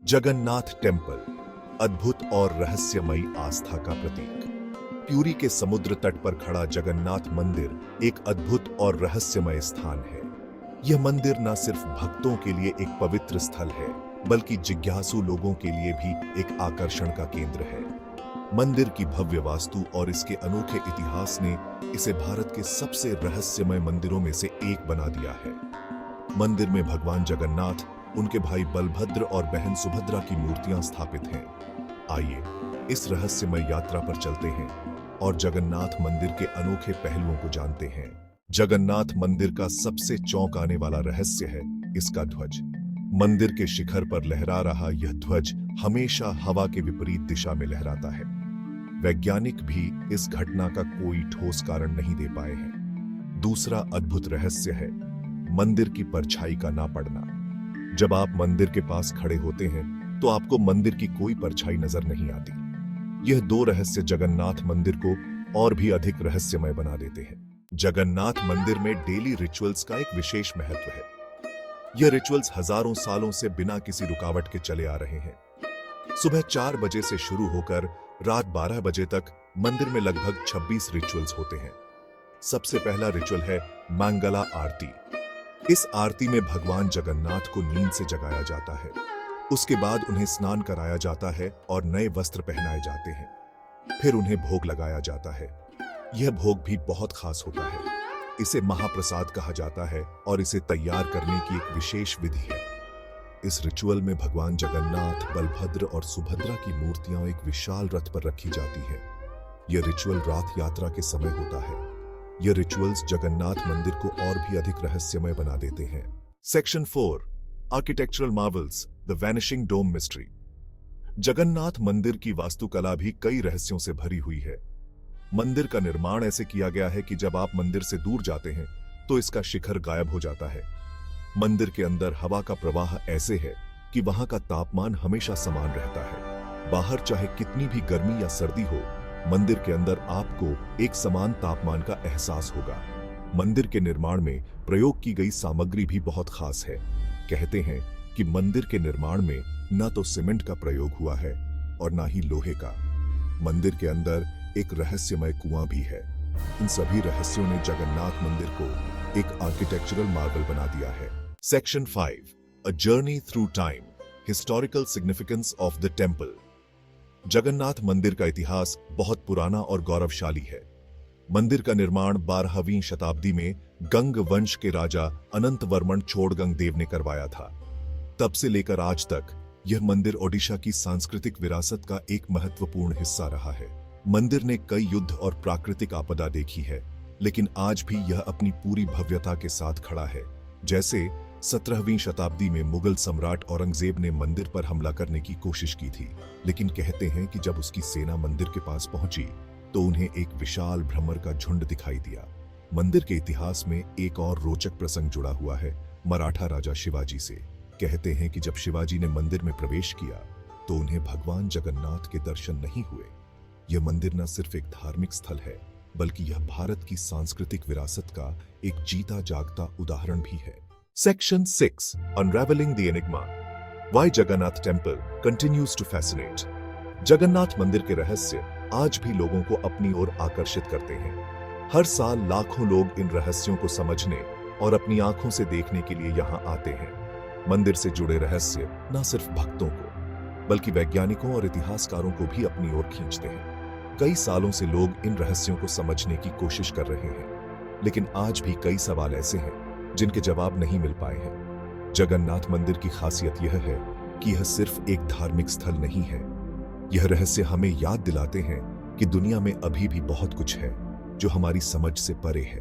Jagannath temple, अद्भुत और रहस्यमयी आस्था का प्रतीक। प्यूरी के समुद्र तट पर खड़ा जगन्नाथ मंदिर एक अद्भुत और रहस्यमय स्थान है। यह मंदिर न सिर्फ भक्तों के लिए एक पवित्र स्थल है, बल्कि जिज्ञासु लोगों के लिए भी एक आकर्षण का केंद्र है। मंदिर की भव्य वास्तु और इसके अनोखे इतिहास ने इसे भारत के सबसे रहस्यमय मंदिरों में से एक बना दिया है। मंदिर में भगवान जगन्नाथ, उनके भाई बलभद्र और बहन सुभद्रा की मूर्तियां स्थापित हैं। आइए इस रहस्यमय यात्रा पर चलते हैं और जगन्नाथ मंदिर के अनोखे पहलुओं को जानते हैं। जगन्नाथ मंदिर का सबसे चौंकाने वाला रहस्य है इसका ध्वज। मंदिर के शिखर पर लहरा रहा यह ध्वज हमेशा हवा के विपरीत दिशा में लहराता है। वैज्ञानिक भी इस घटना का कोई ठोस कारण नहीं दे पाए हैं। दूसरा अद्भुत रहस्य है मंदिर की परछाई का ना पड़ना। जब आप मंदिर के पास खड़े होते हैं तो आपको मंदिर की कोई परछाई नजर नहीं आती। यह दो रहस्य जगन्नाथ मंदिर को और भी अधिक रहस्यमय बना देते हैं। जगन्नाथ मंदिर में डेली रिचुअल्स का एक विशेष महत्व है। यह रिचुअल्स हजारों सालों से बिना किसी रुकावट के चले आ रहे हैं। सुबह 4 बजे से शुरू होकर रात 12 बजे तक मंदिर में लगभग 26 रिचुअल्स होते हैं। सबसे पहला रिचुअल है मंगला आरती। इस आरती में भगवान जगन्नाथ को नींद से जगाया जाता है। उसके बाद उन्हें स्नान कराया जाता है और नए वस्त्र पहनाए जाते हैं। फिर उन्हें भोग लगाया जाता है। यह भोग भी बहुत खास होता है। इसे महाप्रसाद कहा जाता है और इसे तैयार करने की एक विशेष विधि है। इस रिचुअल में भगवान जगन्नाथ, बलभद्र और सुभद्रा की मूर्तियां एक विशाल रथ पर रखी जाती है। यह रिचुअल रात यात्रा के समय होता है। यह रिचुअल्स जगन्नाथ मंदिर को और भी अधिक रहस्यमय बना देते हैं। Section 4, architectural marvels, the vanishing dome mystery. Jagannath मंदिर की वास्तुकला भी कई रहस्यों से भरी हुई है। मंदिर का निर्माण ऐसे किया गया है कि जब आप मंदिर से दूर जाते हैं तो इसका शिखर गायब हो जाता है। मंदिर के अंदर हवा का प्रवाह ऐसे है कि वहां का तापमान हमेशा समान रहता है। बाहर चाहे कितनी भी गर्मी या सर्दी हो, मंदिर के अंदर आपको एक समान तापमान का एहसास होगा। मंदिर के निर्माण में प्रयोग की गई सामग्री भी बहुत खास है। कहते हैं कि मंदिर के निर्माण में न तो सीमेंट का प्रयोग हुआ है और न ही लोहे का। मंदिर के अंदर एक रहस्यमय कुआं भी है। इन सभी रहस्यों ने जगन्नाथ मंदिर को एक आर्किटेक्चरल मार्वल बना दिया है। Section 5, a journey through time, historical significance of the temple. Jagannath मंदिर का इतिहास बहुत पुराना और गौरवशाली है। मंदिर का निर्माण 12वीं शताब्दी में गंग वंश के राजा अनंतवर्मन छोड़गंग देव ने करवाया था। तब से लेकर आज तक यह मंदिर ओडिशा की सांस्कृतिक विरासत का एक महत्वपूर्ण हिस्सा रहा है। मंदिर ने कई युद्ध और प्राकृतिक आपदा देखी है, लेकिन आज भी यह अपनी पूरी भव्यता के साथ खड़ा है। जैसे 17वीं शताब्दी में मुगल सम्राट औरंगजेब ने मंदिर पर हमला करने की कोशिश की थी, लेकिन कहते हैं कि जब उसकी सेना मंदिर के पास पहुंची तो उन्हें एक विशाल भ्रमर का झुंड दिखाई दिया। मंदिर के इतिहास में एक और रोचक प्रसंग जुड़ा हुआ है मराठा राजा शिवाजी से। कहते हैं कि जब शिवाजी ने मंदिर में प्रवेश किया तो उन्हें भगवान जगन्नाथ के दर्शन नहीं हुए। यह मंदिर न सिर्फ एक धार्मिक स्थल है, बल्कि यह भारत की सांस्कृतिक विरासत का एक जीता जागता उदाहरण भी है। Section 6, Unraveling the Enigma, Why Jagannath Temple Continues to Fascinate। Jagannath मंदिर के रहस्य आज भी लोगों को अपनी ओर आकर्षित करते हैं। हर साल लाखों लोग इन रहस्यों को समझने और अपनी आंखों से देखने के लिए यहाँ आते हैं। मंदिर से जुड़े रहस्य न सिर्फ भक्तों को, बल्कि वैज्ञानिकों और इतिहासकारों को भी अपनी ओर खींचते हैं। कई सालों से लोग इन रहस्यों को समझने की कोशिश कर रहे हैं, लेकिन आज भी कई सवाल ऐसे हैं जिनके जवाब नहीं मिल पाए हैं। जगन्नाथ मंदिर की खासियत यह है कि यह सिर्फ एक धार्मिक स्थल नहीं है। यह रहस्य हमें याद दिलाते हैं कि दुनिया में अभी भी बहुत कुछ है जो हमारी समझ से परे है।